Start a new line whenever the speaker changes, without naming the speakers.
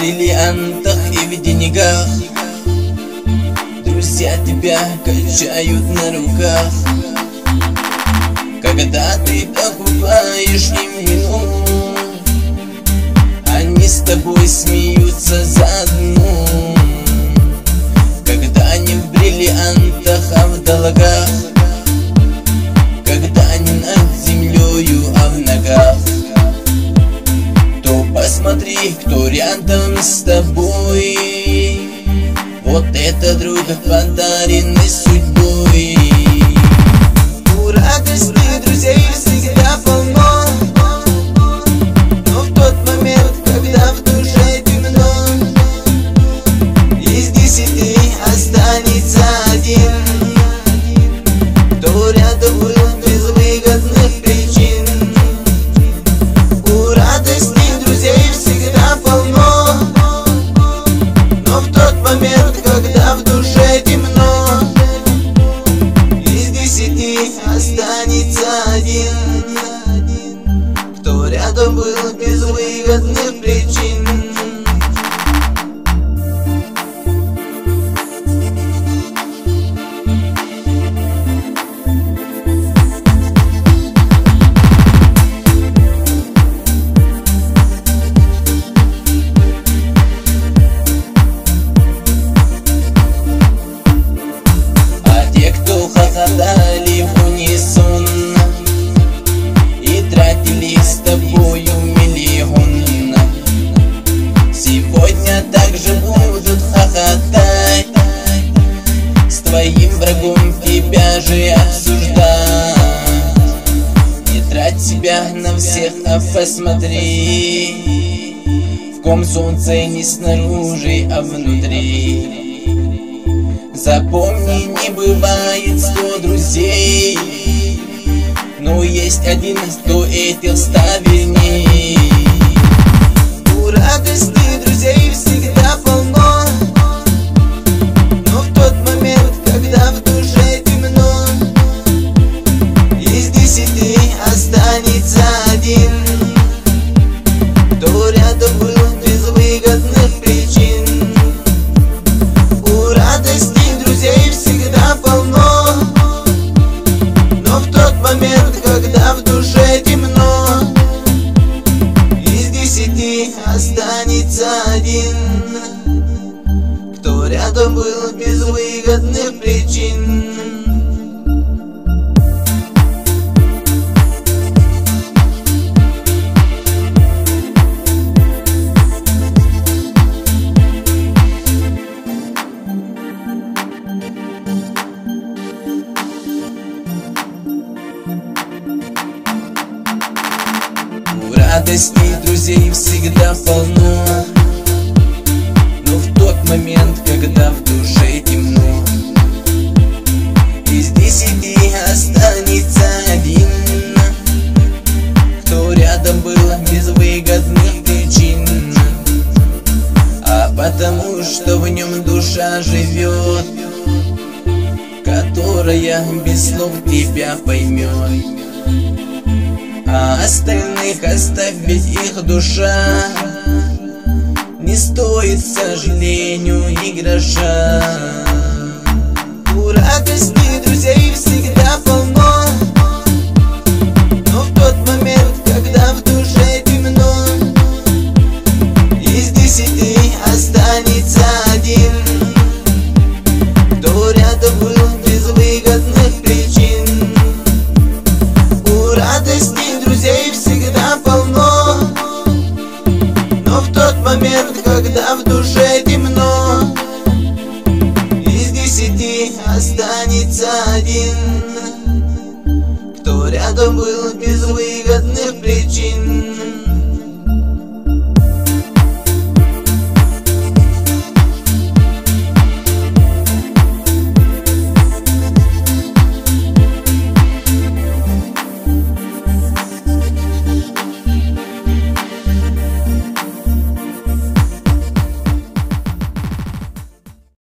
бриллиантах и в деньгах. Друзья тебя качают на руках. Когда ты покупаешь им вино, они с тобой смеются заодно. Когда они в бриллиантах, а в долгах, когда они над землею, а в ногах, то посмотри, кто рядом с тобой. Вот это друг, подаренный судьбой.
У радости друзей всегда полно, но в тот момент, когда в душе темно, из 10 останется один, кто рядом был без выгодных причин. У радости друзей всегда полно, но в тот момент, когда в душе темно, из 10 останется один, кто рядом был без выгодных причин.
Хохотали в унисон и тратили с тобою миллион. Сегодня также будут хохотать, с твоим врагом тебя же обсуждать. Не трать себя на всех, а посмотри, в ком солнце не снаружи, а внутри. Запомни, не бывает 100 друзей, но есть один, кто этих 100 верней.
У радости друзей всегда полно, но в тот момент, когда в душе темно, из 10 останется один, кто рядом был без выгодных причин. У радости друзей всегда полно, но в тот момент, когда в душе темно, из 10 останется один, кто рядом был без выгодных причин.
Радости друзей всегда полно, но в тот момент, когда в душе темно, из 10 останется один, кто рядом был без выгодных причин. А потому что в нем душа живет, которая без слов тебя поймет. А остальных оставь, ведь их душа не стоит, к сожалению, ни гроша.
У радости друзей всегда полно, но в тот момент, когда в душе темно, из 10 останется один, кто рядом был без выгодных причин. У радости друзей всегда полно, но в тот момент, когда в душе темно, из 10 останется один, кто рядом был без выгодных причин.